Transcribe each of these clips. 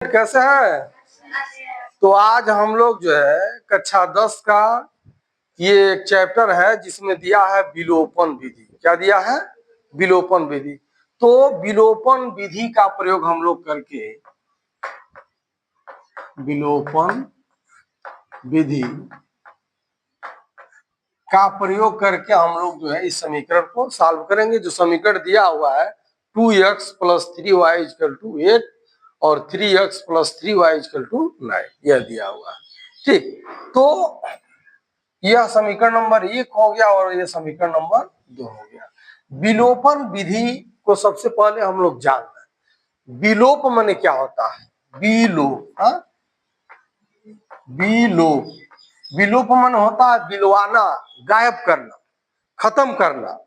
कैसे हैं? तो आज हम लोग जो है कक्षा 10 का ये एक चैप्टर है जिसमें दिया है विलोपन विधि। क्या दिया है? विलोपन विधि। तो विलोपन विधि का प्रयोग हम लोग करके विलोपन विधि का प्रयोग करके हम लोग जो है इस समीकरण को सॉल्व करेंगे। जो समीकरण दिया हुआ है 2x + 3y = 8 और 3x + 3y = 9, यह दिया हुआ है। ठीक, तो यह समीकरण नंबर 1 हो गया और यह समीकरण नंबर 2 हो गया। विलोपन विधि को सबसे पहले हम लोग जानते हैं। विलोप माने क्या होता है? विलोप, विलोप, विलोप माने होता है विलवाना, गायब करना, खत्म करना।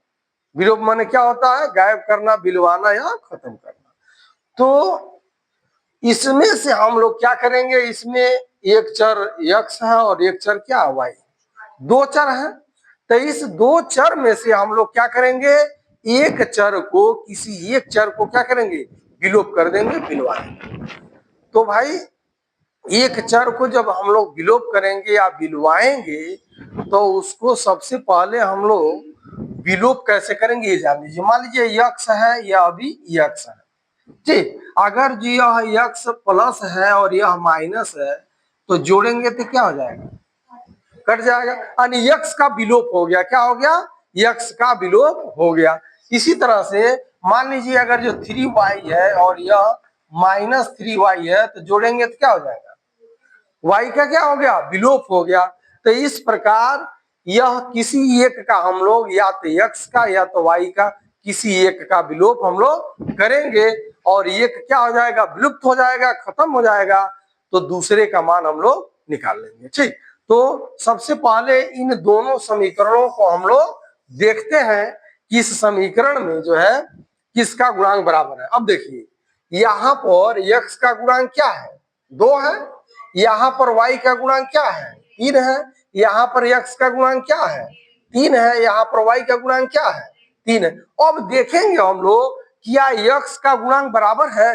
विलोप माने क्या होता है? गायब करना, विलवाना या खत्म करना। तो इसमें से हम लोग क्या करेंगे? इसमें एक चर x है और एक चर क्या है? y। दो चर है, तो इस दो चर में से हम लोग क्या करेंगे? एक चर को, किसी एक चर को क्या करेंगे? विलोप कर देंगे, विलवा देंगे। तो भाई एक चर को जब हम लोग विलोप करेंगे या विलवाएंगे तो उसको सबसे पहले हम लोग विलोप कैसे करेंगे ये जान लीजिए। मान लीजिए यक्स है, यह अभी यक्स है। ठीक, अगर जो यह यक्स प्लस है और यह माइनस है तो जोड़ेंगे तो क्या हो जाएगा? कट जाएगा, यानी यक्स का विलोप हो गया। क्या हो गया? यक्स का विलोप हो गया। इसी तरह से मान लीजिए अगर जो 3y है और यह -3y है तो जोड़ेंगे तो क्या हो जाएगा? y का क्या हो गया? विलोप हो गया। तो इस प्रकार यह किसी एक का हम लोग या तो x का या तो y का किसी एक का विलोप हम लोग करेंगे और एक क्या हो जाएगा? विलुप्त हो जाएगा, खत्म हो जाएगा, तो दूसरे का मान हम लोग निकाल लेंगे। ठीक, तो सबसे पहले इन दोनों समीकरणों को हम लोग देखते हैं कि इस समीकरण में जो है किसका गुणांक बराबर है। अब देखिए यहाँ पर x का गुणांक क्या है? 2 है। यहाँ पर y का गुणांक क्या है? 3 है। यहाँ पर x का गुणांक क्या है? 3 है। यहाँ पर y का गुणांक क्या है? 3 है। अब देखेंगे हम लोग क्या x का गुणांक बराबर है?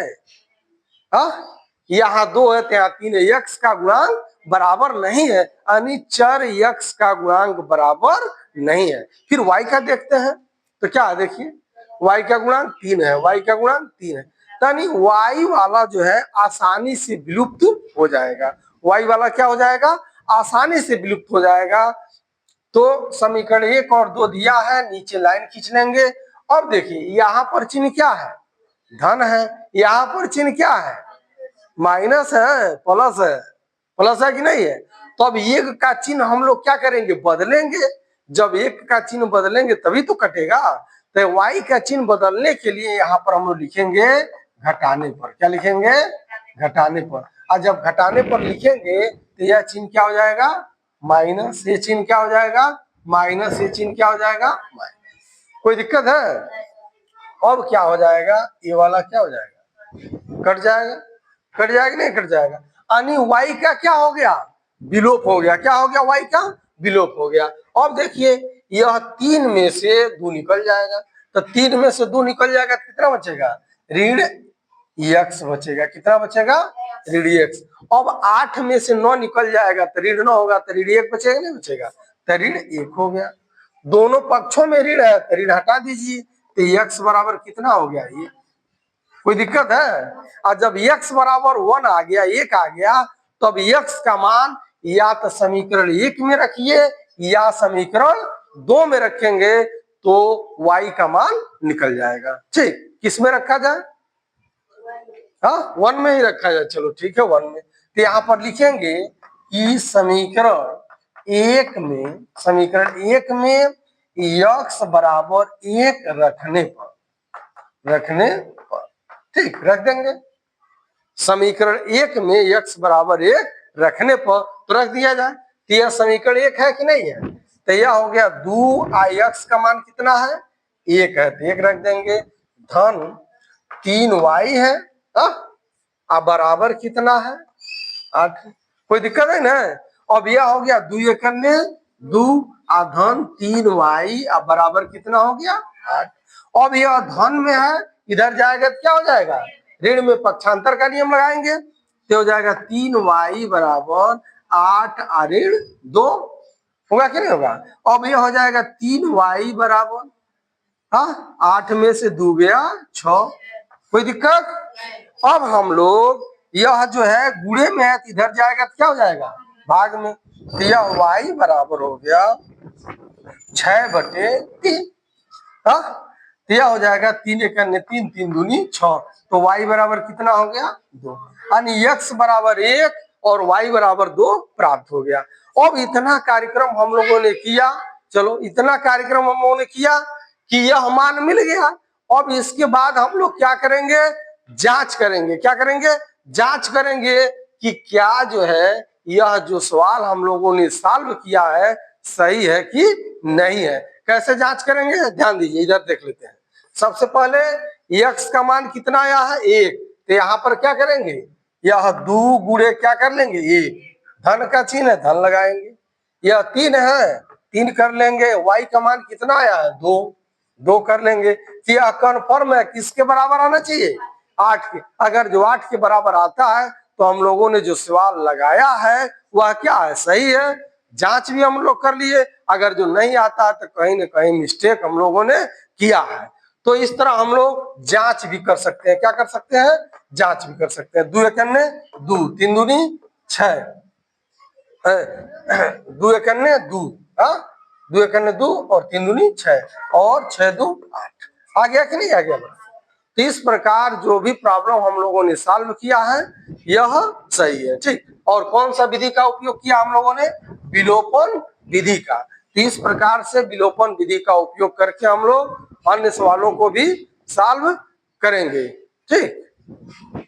यहाँ 2 है तो यहाँ 3 है। x का गुणांक बराबर नहीं है, यानी चर x का गुणांक बराबर नहीं है। फिर y का देखते हैं तो क्या है? देखिए y का गुणांक 3 है, y का गुणांक 3 है, यानी y वाला जो है आसानी से विलुप्त हो जाएगा। y वाला क्या हो जाएगा? आसानी से विलुप्त हो जाएगा। तो समीकरण 1 और 2 दिया है, नीचे लाइन खींच लेंगे। अब देखिए यहाँ पर चिन्ह क्या है? धन है। यहाँ पर चिन्ह क्या है? माइनस है, प्लस है। प्लस है कि नहीं है? तो अब एक का चिन्ह हम लोग क्या करेंगे? बदलेंगे। जब एक का चिन्ह बदलेंगे तभी तो कटेगा। तो y का चिन्ह बदलने के लिए यहाँ पर हम लोग लिखेंगे घटाने पर। क्या लिखेंगे? घटाने पर। और जब घटाने पर लिखेंगे तो यह चिन्ह क्या हो जाएगा? माइनस। ये चिन्ह क्या हो जाएगा? माइनस। ये चिन्ह क्या हो जाएगा? माइनस। कोई दिक्कत है? अब क्या हो जाएगा? ये वाला क्या हो जाएगा? कट जाएगा। कट जाएगा नहीं? कट जाएगा, यानी y का क्या हो गया? विलोप हो गया। क्या हो गया? y का विलोप हो गया। अब देखिए यह 3 में से 2 निकल जाएगा, तो 3 में से 2 निकल जाएगा, कितना बचेगा? ऋण x बचेगा। कितना बचेगा? ऋण x। अब 8 में से 9 निकल जाएगा तो ऋण 9 होगा, तो ऋण 1 बचेगा नहीं बचेगा? तो ऋण 1 हो गया। दोनों पक्षों में ऋण है तो ऋण हटा दीजिए, तो x बराबर कितना हो गया? ये कोई दिक्कत है? और जब x बराबर 1 आ गया, 1 आ गया, तो अब x का मान या तो समीकरण 1 में रखिए या समीकरण 2 में रखेंगे तो y का मान निकल जाएगा। ठीक, किस में रखा जाए? 1 में ही रखा जाए। चलो ठीक है, 1 में। तो यहाँ पर लिखेंगे कि समीकरण 1 में x बराबर 1 रखने पर ठीक रख देंगे। समीकरण 1 में x बराबर 1 रखने पर तो रख दिया जाए। तो यह समीकरण 1 है कि नहीं है? तो यह हो गया 2x का मान कितना है? 1 है, तो 1 रख देंगे। धन 3y है, बराबर कितना है? 8। कोई दिक्कत है ना? अब यह हो गया 2 एकम में 2 धन 3y बराबर कितना हो गया? 8। अब यह धन में है, इधर जाएगा तो क्या हो जाएगा? ऋण में पक्षांतर का नियम लगाएंगे, तो हो जाएगा 3y बराबर 8 ऋण 2, होगा कि नहीं होगा। अब ये हो जाएगा 3y बराबर, हाँ 8 में से 2 गया 6, कोई दिक्कत। अब हम लोग यह जो है गुणे में है, इधर जाएगा तो क्या हो जाएगा भाग में, तो यह y बराबर हो गया 6/3, हाँ तो यह हो जाएगा 3 × 3 3 दूनी 6, तो y बराबर कितना हो गया 2, यानी x बराबर 1 और y बराबर 2 प्राप्त हो गया। अब इतना कार्यक्रम हम लोगों ने किया, चलो इतना कार्यक्रम हम लोगों ने किया कि यह मान मिल गया। अब इसके बाद हम लोग क्या करेंगे, जांच करेंगे। क्या करेंगे, जांच करेंगे कि क्या जो है यह जो सवाल हम लोगों ने सॉल्व किया है सही है कि नहीं है। कैसे जांच करेंगे, ध्यान दीजिए, इधर देख लेते हैं। सबसे पहले x का मान कितना आया है 1, तो यहाँ पर क्या करेंगे, यह 2 गुणे क्या कर लेंगे 1, धन का चिन्ह है धन लगाएंगे। यह 3 है 3 कर लेंगे, y का मान कितना आया है 2, 2 कर लेंगे। यह कन्फर्म है किसके बराबर आना चाहिए 8 के। अगर जो 8 के बराबर आता है तो हम लोगों ने जो सवाल लगाया है वह क्या है सही है। जांच भी हम लोग कर लिए, अगर जो नहीं आता है तो कहीं ना कहीं मिस्टेक हम लोगों ने किया है। तो इस तरह हम लोग जांच भी कर सकते हैं। क्या कर सकते हैं, जांच भी कर सकते हैं। 2 एकन्ने 2, 3 दूनी 6, 2 एकन्ने 2, हाँ 2 एकन्ने 2 और 3 दूनी 6 और 6 2 8, आ गया कि नहीं आ गया। तो इस प्रकार जो भी प्रॉब्लम हम लोगों ने सॉल्व किया है यह सही है, ठीक। और कौन सा विधि का उपयोग किया हम लोगों ने, विलोपन विधि का। तो इस प्रकार से विलोपन विधि का उपयोग करके हम लोग अन्य सवालों को भी सॉल्व करेंगे, ठीक।